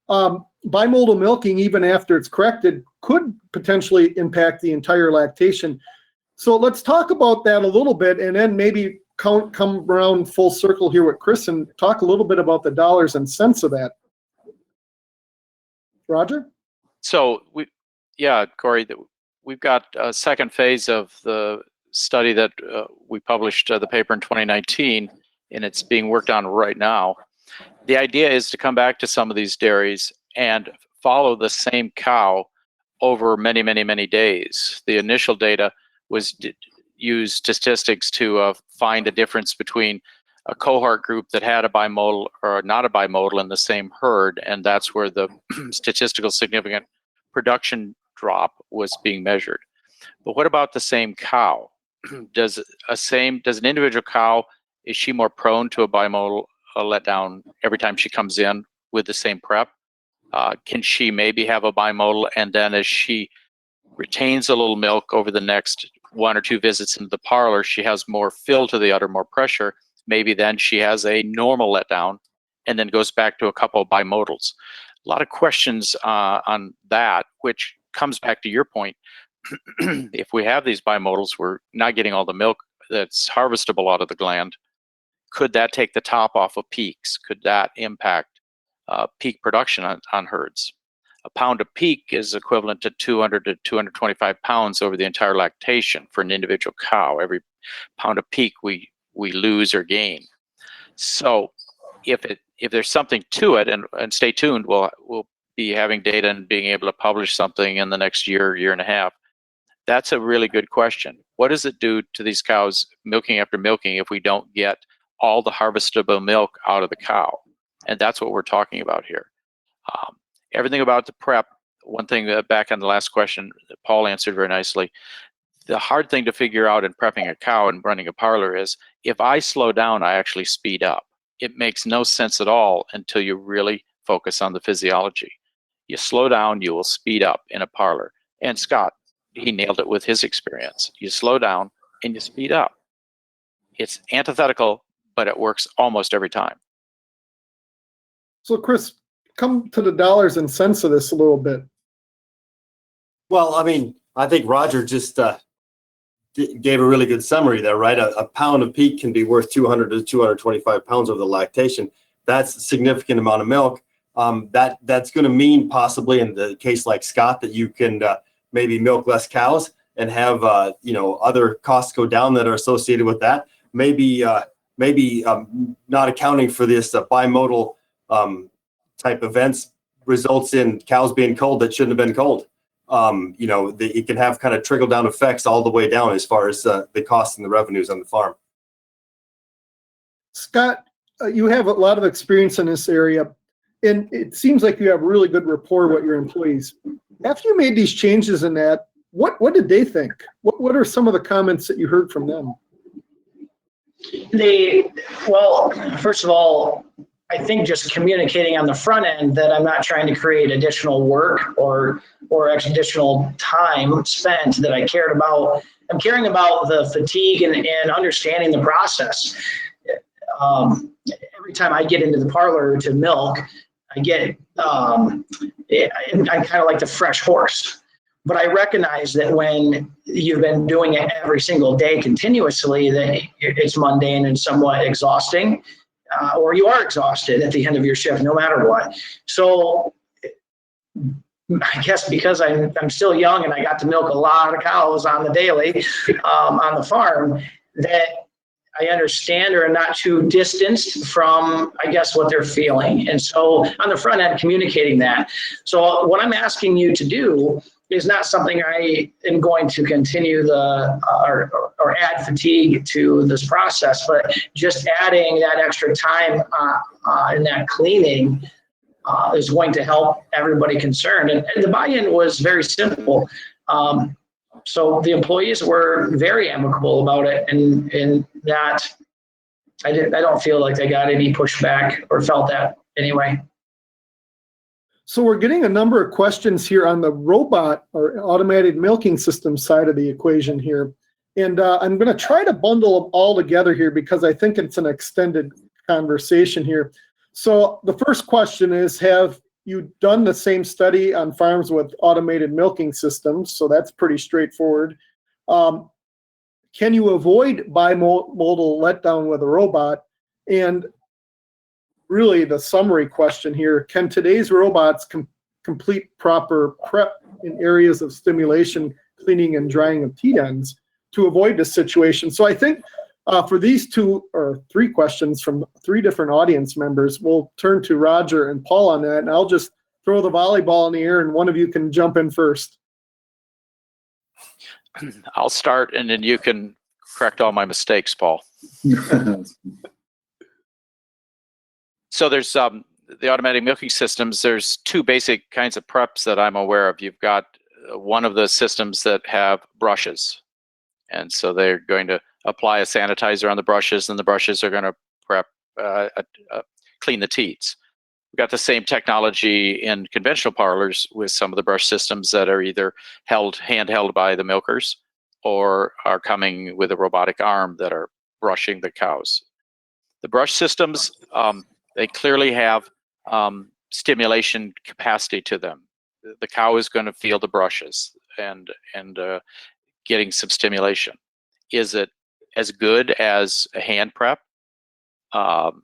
bimodal milking, even after it's corrected, could potentially impact the entire lactation. So let's talk about that a little bit, and then maybe come around full circle here with Chris and talk a little bit about the dollars and cents of that. Roger? So Corey, we've got a second phase of the study that we published the paper in 2019, and it's being worked on right now. The idea is to come back to some of these dairies and follow the same cow over many, many, many days. The initial data was use statistics to find a difference between a cohort group that had a bimodal or not a bimodal in the same herd, and that's where the statistical significant production drop was being measured. But what about the same cow? Does an individual cow, is she more prone to a bimodal letdown every time she comes in with the same prep? Can she maybe have a bimodal, and then as she retains a little milk over the next 1 or 2 visits into the parlor, she has more fill to the udder, more pressure. Maybe then she has a normal letdown and then goes back to a couple of bimodals. A lot of questions on that, which comes back to your point. If we have these bimodals, we're not getting all the milk that's harvestable out of the gland. Could that take the top off of peaks? Could that impact peak production on herds? A pound of peak is equivalent to 200 to 225 pounds over the entire lactation for an individual cow. Every pound of peak we lose or gain. So if there's something to it, and stay tuned, we'll be having data and being able to publish something in the next year and a half. That's a really good question. What does it do to these cows milking after milking if we don't get all the harvestable milk out of the cow? And that's what we're talking about here. Everything about the prep, one thing back on the last question that Paul answered very nicely, the hard thing to figure out in prepping a cow and running a parlor is, if I slow down, I actually speed up. It makes no sense at all until you really focus on the physiology. You slow down, you will speed up in a parlor. And Scott, he nailed it with his experience. You slow down and you speed up. It's antithetical, but it works almost every time. So Chris, come to the dollars and cents of this a little bit. Well, I mean, I think Roger just gave a really good summary there, right? A pound of peak can be worth 200 to 225 pounds over the lactation. That's a significant amount of milk. That's going to mean possibly in the case like Scott that you can maybe milk less cows and have other costs go down that are associated with that. Maybe not accounting for this bimodal type events results in cows being cold that shouldn't have been cold. It can have kind of trickle down effects all the way down as far as the costs and the revenues on the farm. Scott, you have a lot of experience in this area, and it seems like you have really good rapport with your employees. After you made these changes in that, what did they think? What are some of the comments that you heard from them? Well, first of all, I think just communicating on the front end that I'm not trying to create additional work or additional time spent that I cared about. I'm caring about the fatigue and understanding the process. Every time I get into the parlor to milk, I get, I'm kind of like the fresh horse. But I recognize that when you've been doing it every single day continuously, that it's mundane and somewhat exhausting. Or you are exhausted at the end of your shift, no matter what. So I guess because I'm still young and I got to milk a lot of cows on the daily on the farm, that I understand or am not too distanced from, I guess, what they're feeling. And so on the front end, communicating that. So what I'm asking you to do is not something I am going to continue or add fatigue to this process, but just adding that extra time in that cleaning is going to help everybody concerned. And the buy-in was very simple. So the employees were very amicable about it, and that I don't feel like they got any pushback or felt that anyway. So we're getting a number of questions here on the robot or automated milking system side of the equation here. And I'm going to try to bundle them all together here because I think it's an extended conversation here. So the first question is, have you done the same study on farms with automated milking systems? So that's pretty straightforward. Can you avoid bimodal letdown with a robot? And really the summary question here, can today's robots complete proper prep in areas of stimulation, cleaning, and drying of teat ends to avoid this situation? So I think for these 2 or 3 questions from 3 different audience members, we'll turn to Roger and Paul on that, and I'll just throw the volleyball in the air and one of you can jump in first. I'll start, and then you can correct all my mistakes, Paul. So there's the automatic milking systems. There's two basic kinds of preps that I'm aware of. You've got one of the systems that have brushes, and so they're going to apply a sanitizer on the brushes, and the brushes are going to prep clean the teats. We've got the same technology in conventional parlors with some of the brush systems that are either handheld by the milkers or are coming with a robotic arm that are brushing the cows. The brush systems, they clearly have stimulation capacity to them. The cow is going to feel the brushes and getting some stimulation. Is it as good as a hand prep?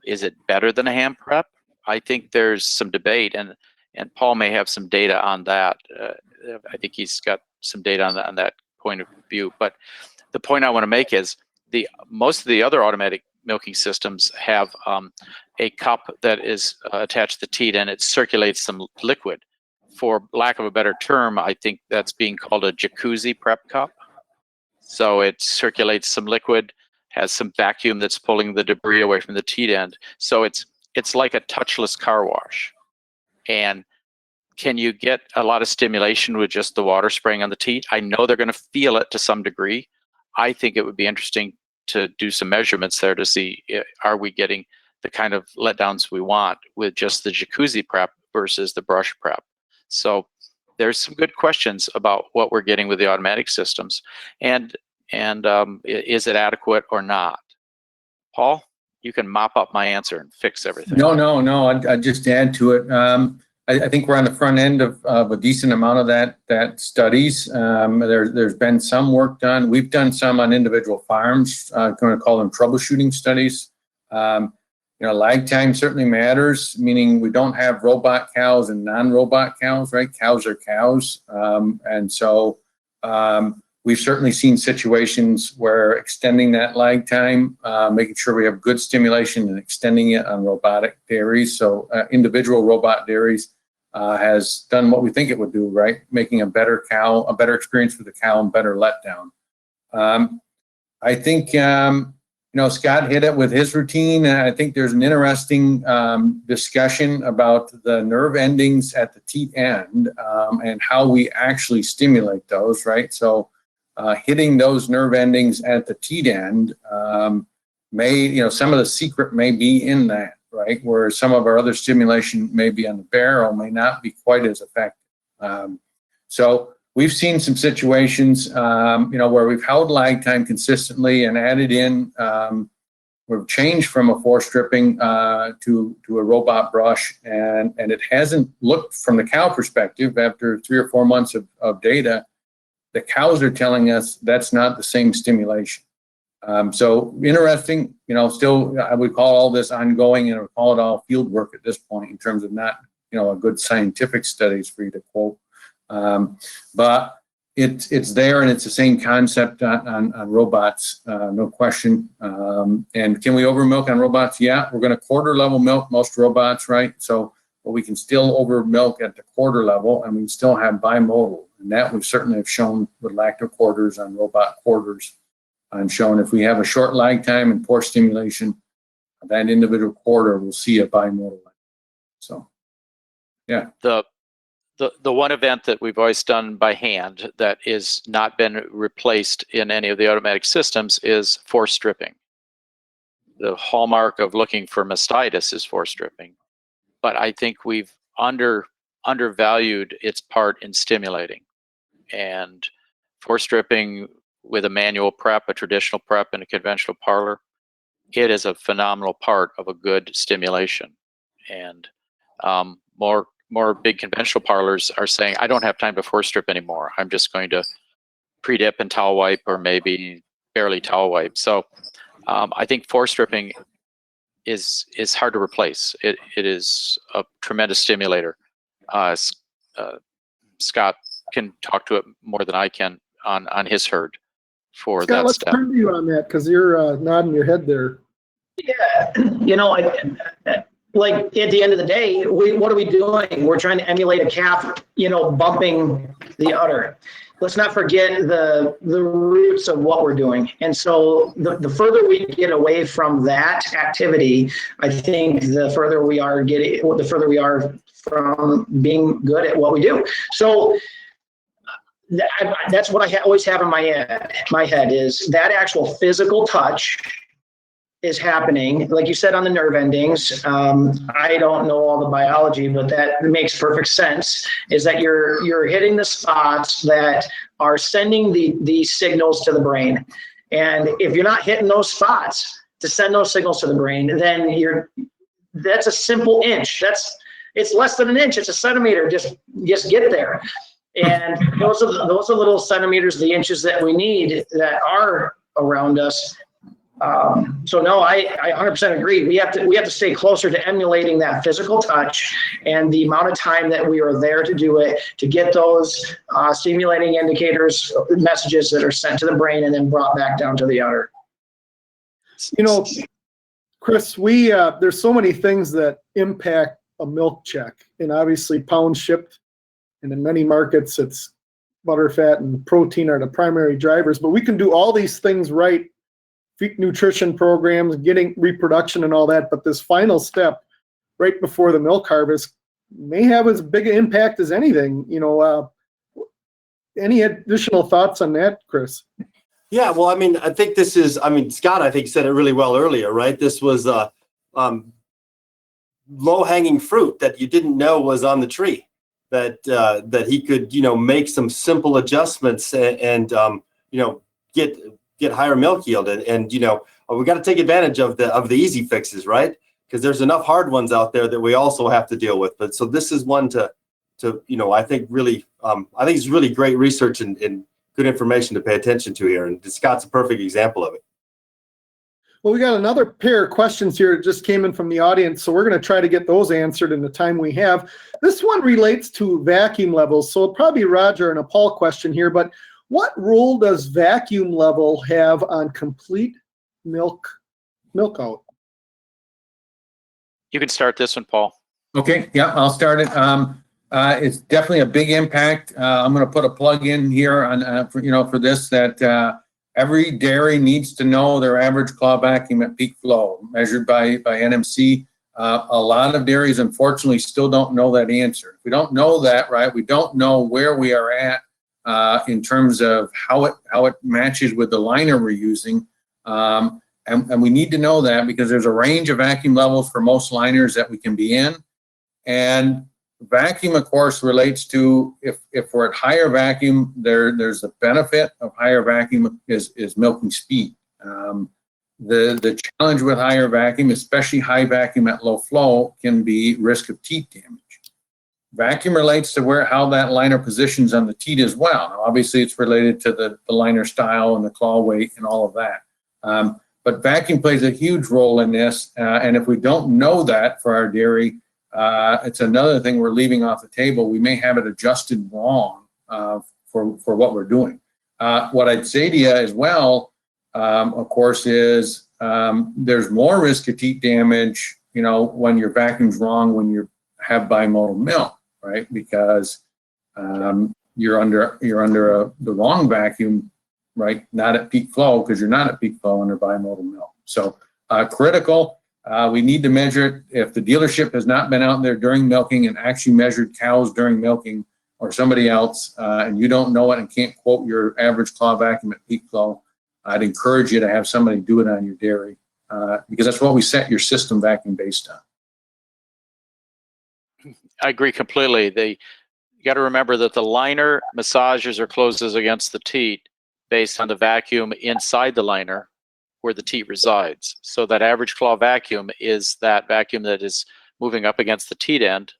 Is it better than a hand prep? I think there's some debate, and Paul may have some data on that. I think he's got some data on that point of view. But the point I want to make is most of the other automatic milking systems have a cup that is attached to the teat, and it circulates some liquid. For lack of a better term, I think that's being called a jacuzzi prep cup. So it circulates some liquid, has some vacuum that's pulling the debris away from the teat end. So it's like a touchless car wash. And can you get a lot of stimulation with just the water spraying on the teat? I know they're going to feel it to some degree. I think it would be interesting to do some measurements there to see, are we getting the kind of letdowns we want with just the jacuzzi prep versus the brush prep? So there's some good questions about what we're getting with the automatic systems, and is it adequate or not? Paul, you can mop up my answer and fix everything. No. I'd just add to it. I think we're on the front end of a decent amount of that studies. There's been some work done. We've done some on individual farms. I'm going to call them troubleshooting studies. Lag time certainly matters, meaning we don't have robot cows and non-robot cows, right? Cows are cows. And so we've certainly seen situations where extending that lag time, making sure we have good stimulation and extending it on robotic dairies. So individual robot dairies has done what we think it would do, right? Making a better experience for the cow and better letdown. I think, Scott hit it with his routine. And I think there's an interesting discussion about the nerve endings at the teat end and how we actually stimulate those, right? So hitting those nerve endings at the teat end some of the secret may be in that, right? Where some of our other stimulation may be on the barrel, may not be quite as effective. So we've seen some situations, where we've held lag time consistently and added in, we've changed from a force stripping to a robot brush, and it hasn't looked from the cow perspective after 3 or 4 months of data. The cows are telling us that's not the same stimulation. So interesting, still I would call all this ongoing, and I would call it all field work at this point in terms of not, a good scientific studies for you to quote. But it's there, and it's the same concept on robots, no question. And can we over milk on robots? Yeah, we're going to quarter level milk most robots, right? So, but we can still over milk at the quarter level, and we still have bimodal. And that we certainly have shown with lacto quarters on robot quarters, and shown if we have a short lag time and poor stimulation, that individual quarter will see a bimodal. So, yeah. The one event that we've always done by hand that is not been replaced in any of the automatic systems is force stripping. The hallmark of looking for mastitis is force stripping, but I think we've undervalued its part in stimulating. And force stripping with a manual prep, a traditional prep, and a conventional parlor, it is a phenomenal part of a good stimulation. And more big conventional parlors are saying, I don't have time to force strip anymore. I'm just going to pre-dip and towel wipe, or maybe barely towel wipe. So I think force stripping is hard to replace. It is a tremendous stimulator. Scott can talk to it more than I can on his herd for Scott, that let's step. turn to you on that, because you're nodding your head there. Yeah, like at the end of the day, what are we doing? We're trying to emulate a calf, bumping the udder. let's not forget the roots of what we're doing. And so the further we get away from that activity, I think the further we are from being good at what we do. So that's what I always have in my head is that actual physical touch is happening, like you said, on the nerve endings. I don't know all the biology, but that makes perfect sense, is that you're hitting the spots that are sending the signals to the brain. And if you're not hitting those spots to send those signals to the brain, then that's a simple inch. It's less than an inch, it's a centimeter, just get there. And those are the little centimeters, the inches that we need that are around us. So no, I 100% agree. We have to stay closer to emulating that physical touch and the amount of time that we are there to do it, to get those stimulating indicators, messages that are sent to the brain and then brought back down to the udder. You know, Chris, there's so many things that impact a milk check, and obviously pound shipped, and in many markets it's butter, fat, and protein are the primary drivers, but we can do all these things right, feed nutrition programs, getting reproduction and all that, but this final step right before the milk harvest may have as big an impact as anything. You know, any additional thoughts on that, Chris? Yeah, well, I mean, I think Scott, I think said it really well earlier, right? This was low-hanging fruit that you didn't know was on the tree, that he could, make some simple adjustments and get higher milk yield. And we got to take advantage of the easy fixes, right? Because there's enough hard ones out there that we also have to deal with. But so this is one to I think really, I think it's really great research and good information to pay attention to here. And Scott's a perfect example of it. Well, we got another pair of questions here that just came in from the audience, so we're going to try to get those answered in the time we have. This one relates to vacuum levels, so it'll probably be Roger and a Paul question here, but what role does vacuum level have on complete milk out? You can start this one, Paul. Okay, yeah, I'll start it. It's definitely a big impact. I'm going to put a plug in here on for this, that every dairy needs to know their average claw vacuum at peak flow, measured by NMC. A lot of dairies, unfortunately, still don't know that answer. If we don't know that, right, we don't know where we are at in terms of how it matches with the liner we're using. And we need to know that because there's a range of vacuum levels for most liners that we can be in. And vacuum, of course, relates to if we're at higher vacuum, there's the benefit of higher vacuum is milking speed. The challenge with higher vacuum, especially high vacuum at low flow, can be risk of teat damage. Vacuum relates to how that liner positions on the teat as well. Now, obviously, it's related to the liner style and the claw weight and all of that. But vacuum plays a huge role in this, and if we don't know that for our dairy, it's another thing we're leaving off the table. We may have it adjusted wrong for what we're doing. What I'd say to you as well, of course, is there's more risk of teat damage, when your vacuum's wrong, when you have bimodal milk, right? Because you're under the wrong vacuum, right? Not at peak flow, because you're not at peak flow under bimodal milk. So critical. We need to measure it. If the dealership has not been out there during milking and actually measured cows during milking, or somebody else, and you don't know it and can't quote your average claw vacuum at peak flow, I'd encourage you to have somebody do it on your dairy, because that's what we set your system vacuum based on. I agree completely. You got to remember that the liner massages or closes against the teat based on the vacuum inside the liner where the teat resides. So that average claw vacuum is that vacuum that is moving up against the teat end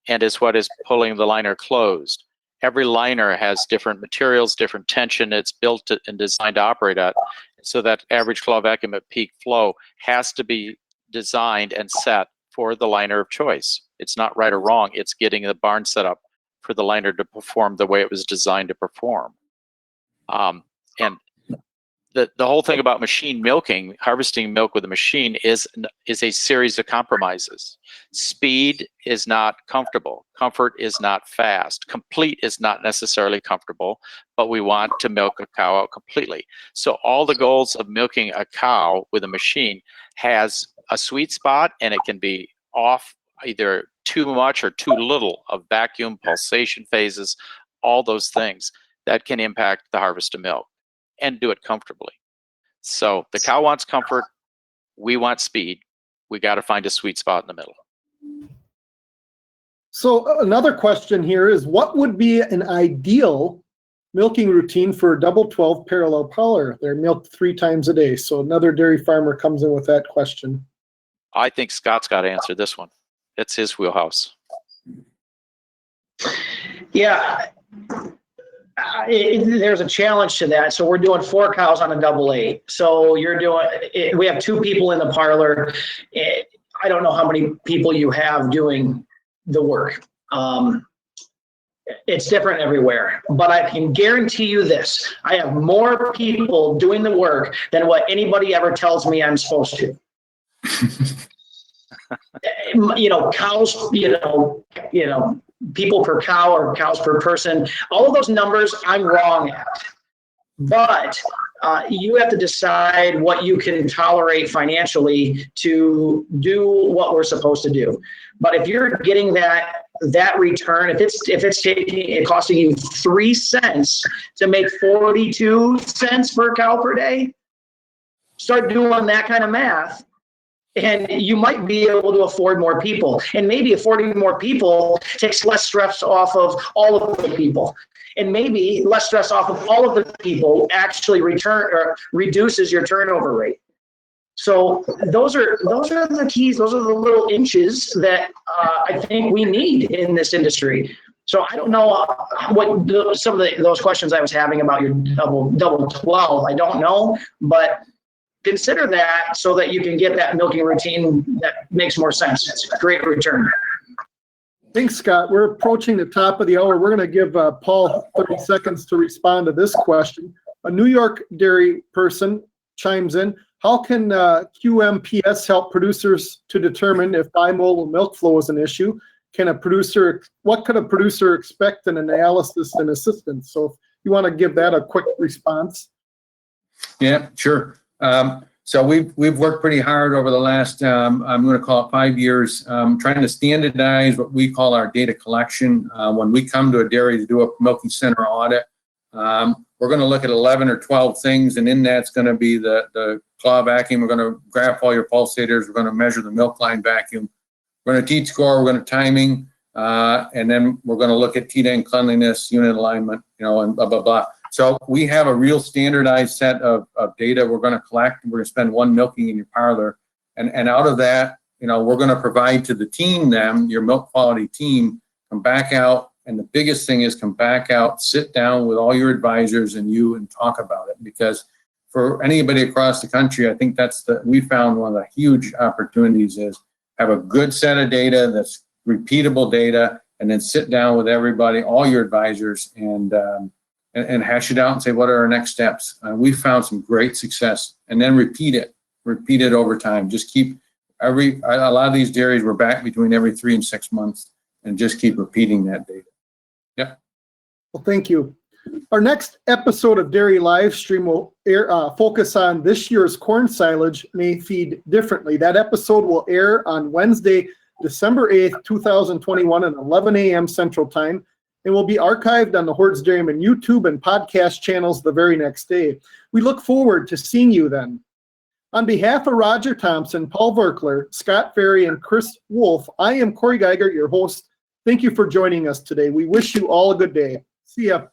and is what is pulling the liner closed. Every liner has different materials, different tension it's built and designed to operate at. So that average claw vacuum at peak flow has to be designed and set for the liner of choice. It's not right or wrong. It's getting the barn set up for the liner to perform the way it was designed to perform. And the whole thing about machine milking, harvesting milk with a machine, is a series of compromises. Speed is not comfortable. Comfort is not fast. Complete is not necessarily comfortable, but we want to milk a cow out completely. So all the goals of milking a cow with a machine has a sweet spot, and it can be off either too much or too little of vacuum, pulsation phases, all those things that can impact the harvest of milk, and do it comfortably. So the cow wants comfort, we want speed. We got to find a sweet spot in the middle. So another question here is, what would be an ideal milking routine for a double 12 parallel powder? They're milked 3 times a day. So another dairy farmer comes in with that question. I think Scott's got to answer this one. It's his wheelhouse. Yeah. There's a challenge to that. So we're doing 4 cows on a double 8. So we have 2 people in the parlor. I don't know how many people you have doing the work. It's different everywhere, but I can guarantee you this: I have more people doing the work than what anybody ever tells me I'm supposed to. Cows, people per cow or cows per person, all of those numbers I'm wrong at. But you have to decide what you can tolerate financially to do what we're supposed to do. But if you're getting that return, if it's costing you 3 cents to make 42 cents per cow per day, start doing that kind of math. And you might be able to afford more people. And maybe affording more people takes less stress off of all of the people. And maybe less stress off of all of the people actually reduces your turnover rate. So those are the keys. Those are the little inches that I think we need in this industry. So I don't know what some of those questions I was having about your double 12. I don't know, but consider that so that you can get that milking routine that makes more sense. It's a great return. Thanks, Scott. We're approaching the top of the hour. We're going to give Paul 30 seconds to respond to this question. A New York dairy person chimes in: how can QMPS help producers to determine if bimodal milk flow is an issue? What could a producer expect in an analysis and assistance? So if you want to give that a quick response. Yeah, sure. So we've worked pretty hard over the last, I'm going to call it 5 years, trying to standardize what we call our data collection. When we come to a dairy to do a milking center audit, we're going to look at 11 or 12 things, and in that's going to be the claw vacuum. We're going to graph all your pulsators. We're going to measure the milk line vacuum. We're going to teat score. We're going to timing, and then we're going to look at TDAN cleanliness, unit alignment, and blah, blah, blah. So we have a real standardized set of data we're going to collect. We're going to spend 1 milking in your parlor. And out of that, we're going to provide to the team, your milk quality team, come back out. And the biggest thing is come back out, sit down with all your advisors and talk about it. Because for anybody across the country, I think we found one of the huge opportunities is have a good set of data that's repeatable data, and then sit down with everybody, all your advisors, and hash it out and say, what are our next steps? We found some great success, and then repeat it over time. Just keep a lot of these dairies were back between every 3 and 6 months, and just keep repeating that data. Yeah. Well, thank you. Our next episode of Dairy Livestream will focus on this year's corn silage may feed differently. That episode will air on Wednesday, December 8th, 2021 at 11 a.m. Central Time. and will be archived on the Hordes Dairyman YouTube and podcast channels the very next day. We look forward to seeing you then. On behalf of Roger Thomson, Paul Virkler, Scott Ferry, and Chris Wolf, I am Corey Geiger, your host. Thank you for joining us today. We wish you all a good day. See ya.